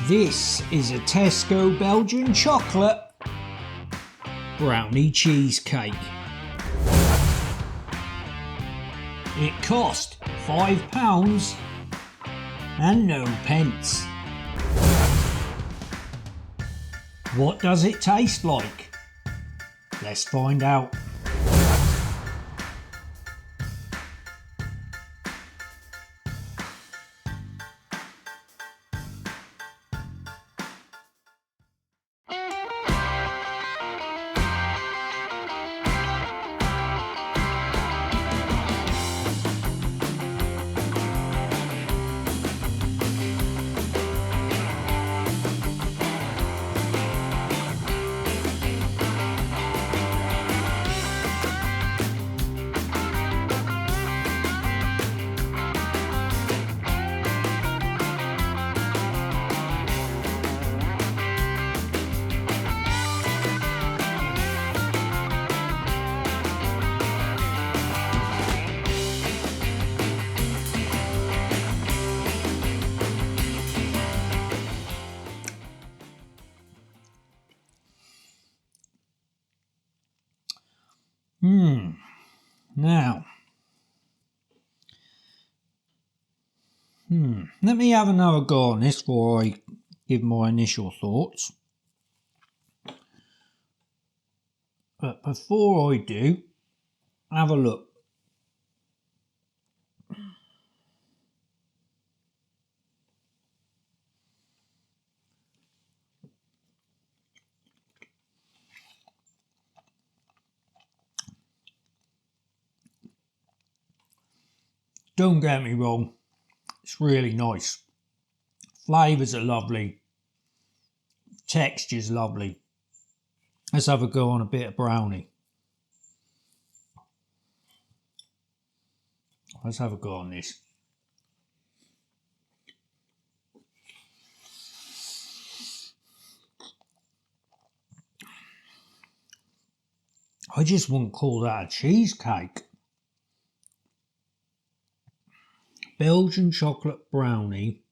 This is a Tesco Belgian chocolate brownie cheesecake. It cost £5 and no pence. What does it taste like? Let's find out. Now, let me have another go on this before I give my initial thoughts. But before I do, have a look. Don't get me wrong, it's really nice. Flavours are lovely. Texture's lovely. Let's have a go on a bit of brownie. Let's have a go on this. I just wouldn't call that a cheesecake. Belgian chocolate brownie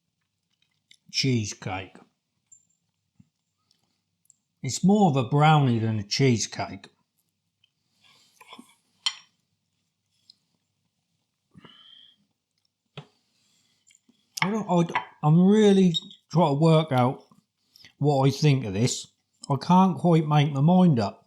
cheesecake. It's more of a brownie than a cheesecake. I'm really trying to work out what I think of this. I can't quite make my mind up.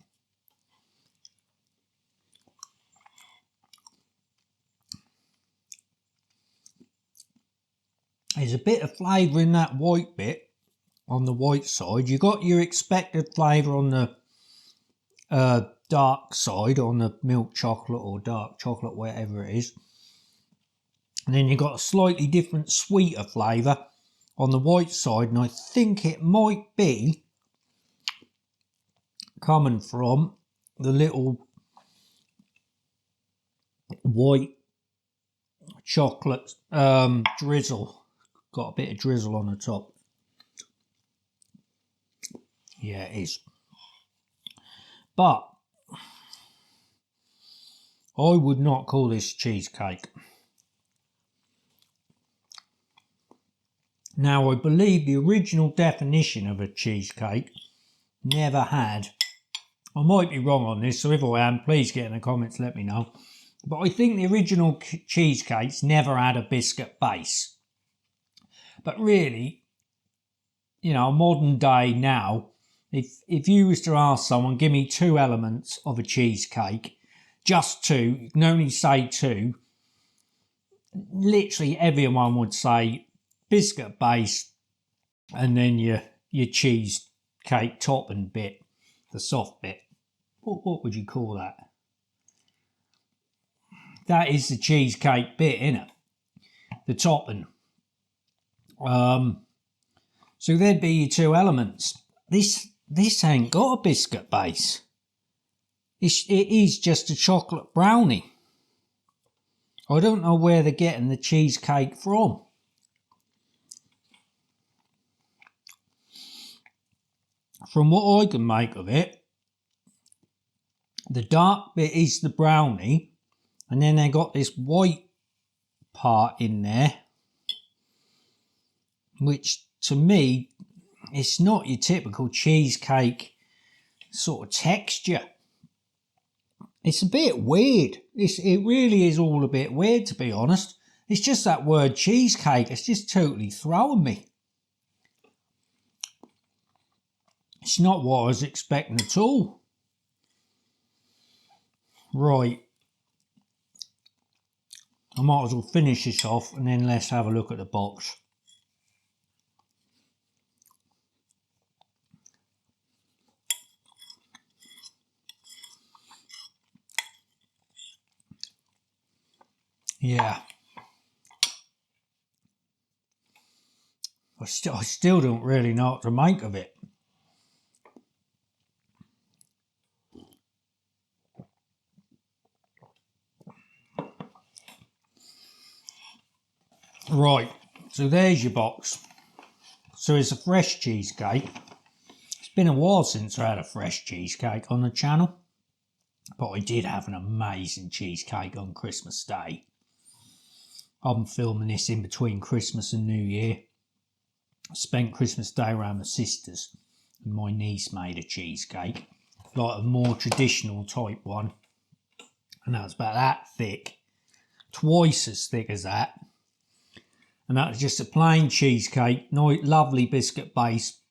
There's a bit of flavour in that white bit, on the white side. You got your expected flavour on the dark side, on the milk chocolate or dark chocolate, whatever it is. And then you got a slightly different, sweeter flavour on the white side. And I think it might be coming from the little white chocolate drizzle. Got a bit of drizzle on the top. Yeah, it is. But I would not call this cheesecake. Now, I believe the original definition of a cheesecake never had. I might be wrong on this, so if I am, please get in the comments, let me know. But I think the original cheesecakes never had a biscuit base. But really, you know, modern day now, if you was to ask someone, give me two elements of a cheesecake, just two, you can only say two, literally everyone would say biscuit base and then your cheesecake topping bit, the soft bit. What would you call that? That is the cheesecake bit, innit? The topping. So there'd be your two elements. This ain't got a biscuit base. It is just a chocolate brownie. I don't know where they're getting the cheesecake from. From what I can make of it, the dark bit is the brownie, and then they got this white part in there, which to me it's not your typical cheesecake sort of texture. It's a bit weird. It really is all a bit weird, to be honest. It's just that word cheesecake. It's just totally throwing me. It's not what I was expecting at all. Right. I might as well finish this off and then let's have a look at the box. Yeah. I still don't really know what to make of it. Right, so there's your box. So it's a fresh cheesecake. It's been a while since I had a fresh cheesecake on the channel, but I did have an amazing cheesecake on Christmas Day. I'm filming this in between Christmas and New Year. I spent Christmas Day around my sister's and my niece made a cheesecake, like a more traditional type one, and that was about that thick, twice as thick as that. And that was just a plain cheesecake, nice, lovely biscuit base.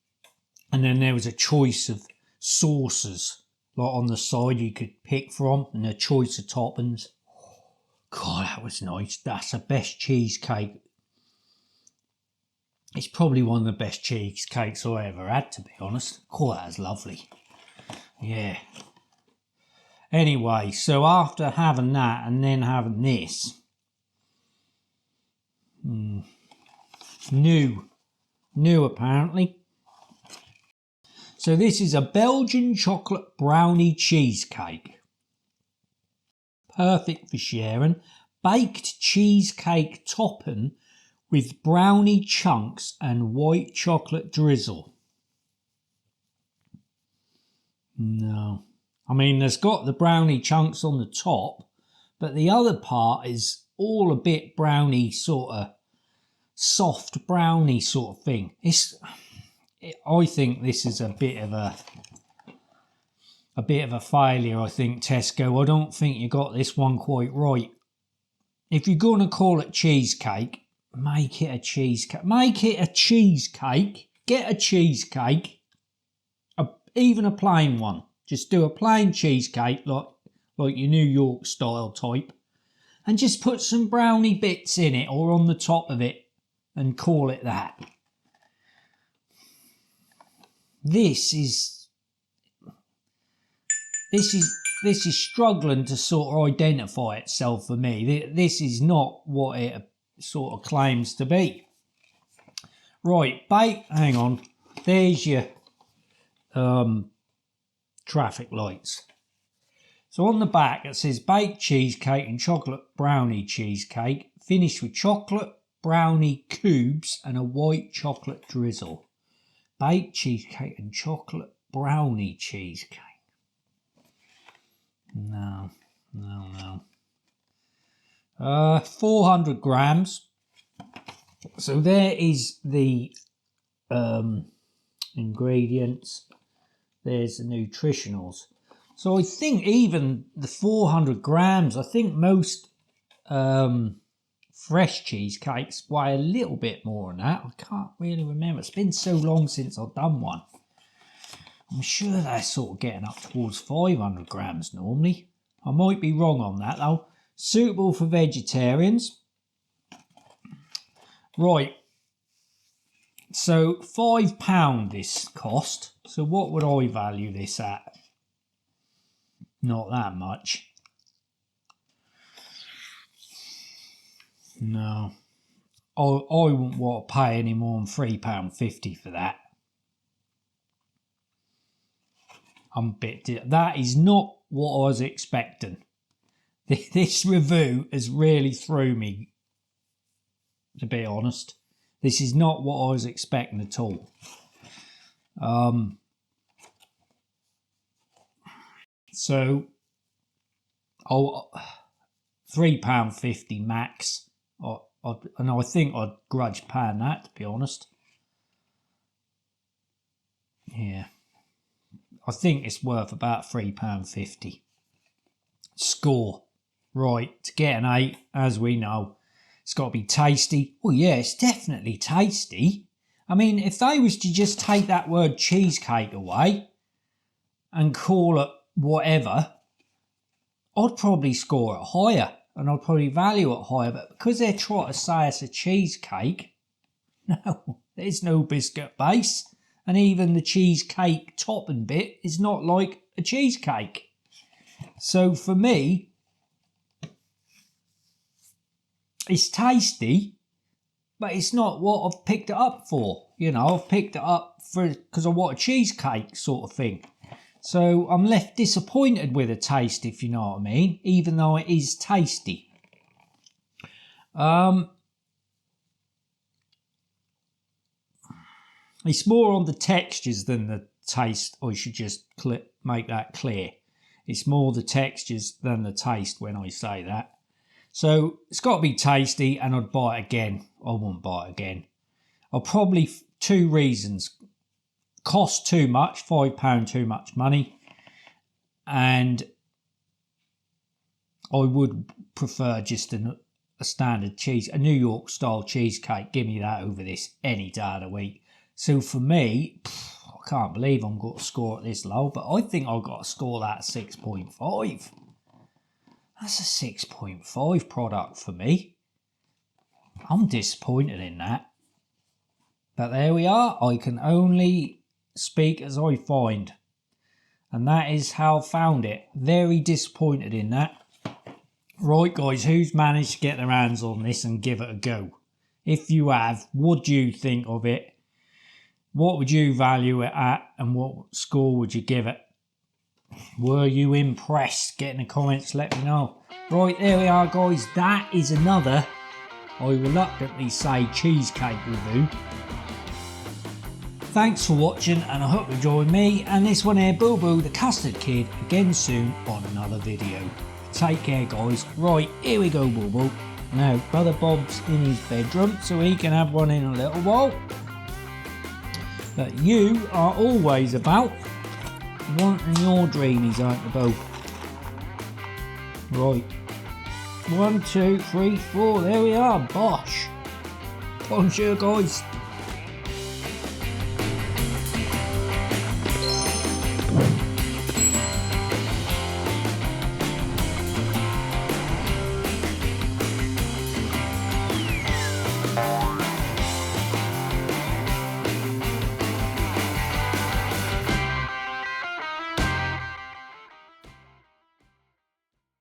And then there was a choice of sauces, like on the side you could pick from, and a choice of toppings. God, that was nice. That's the best cheesecake. It's probably one of the best cheesecakes I ever had, to be honest. God, that was lovely. Yeah. Anyway, so after having that and then having this, new apparently. So this is a Belgian chocolate brownie cheesecake. Perfect for sharing. Baked cheesecake topping with brownie chunks and white chocolate drizzle. No. I mean, there's got the brownie chunks on the top, but the other part is all a bit brownie sort of, soft brownie sort of thing. I think this is a bit of a failure, I think, Tesco. I don't think you got this one quite right. If you're going to call it cheesecake, make it a cheesecake. Make it a cheesecake. Get a cheesecake, even a plain one. Just do a plain cheesecake, like your New York style type, and just put some brownie bits in it or on the top of it and call it that. This is struggling to sort of identify itself for me. This is not what it sort of claims to be. Right, hang on. There's your traffic lights. So on the back it says baked cheesecake and chocolate brownie cheesecake, finished with chocolate brownie cubes and a white chocolate drizzle. Baked cheesecake and chocolate brownie cheesecake. No. 400 grams. So there is the ingredients. There's the nutritionals. So I think even the 400 grams, I think most fresh cheesecakes weigh a little bit more than that. I can't really remember. It's been so long since I've done one. I'm sure they're sort of getting up towards 500 grams normally. I might be wrong on that though. Suitable for vegetarians. Right. So £5 this cost. So what would I value this at? Not that much. No. I wouldn't want to pay any more than £3.50 for that. That is not what I was expecting. This review has really threw me, to be honest. This is not what I was expecting at all. So, £3.50 max. And I think I'd grudge paying that, to be honest. Yeah. I think it's worth about £3.50. Score. Right, to get an 8, as we know, it's got to be tasty. Well, yeah, it's definitely tasty. I mean, if they was to just take that word cheesecake away and call it whatever, I'd probably score it higher and I'd probably value it higher. But because they're trying to say it's a cheesecake, no, there's no biscuit base. And even the cheesecake topping bit is not like a cheesecake. So for me, it's tasty, but it's not what I've picked it up for. You know, I've picked it up for because I want a cheesecake sort of thing. So I'm left disappointed with the taste, if you know what I mean, even though it is tasty. It's more on the textures than the taste. I should just make that clear. It's more the textures than the taste when I say that. So it's got to be tasty, and I'd buy it again. I wouldn't buy it again. I'll probably, 2 reasons. Cost too much, £5 too much money. And I would prefer just a standard a New York style cheesecake. Give me that over this any day of the week. So for me, I can't believe I'm going to score it this low, but I think I've got to score that 6.5. That's a 6.5 product for me. I'm disappointed in that. But there we are. I can only speak as I find. And that is how I found it. Very disappointed in that. Right, guys, who's managed to get their hands on this and give it a go? If you have, what do you think of it? What would you value it at? And what score would you give it? Were you impressed? Get in the comments, let me know. Right, there we are, guys. That is another, I reluctantly say, cheesecake review. Thanks for watching, and I hope you join me and this one here, Boo Boo the Custard Kid, again soon on another video. Take care, guys. Right, here we go, Boo Boo. Now, Brother Bob's in his bedroom, so he can have one in a little while. But you are always about wanting your dreamies, aren't you, Boo? Right. 1, 2, 3, 4. There we are. Bosh. Bonjour, guys.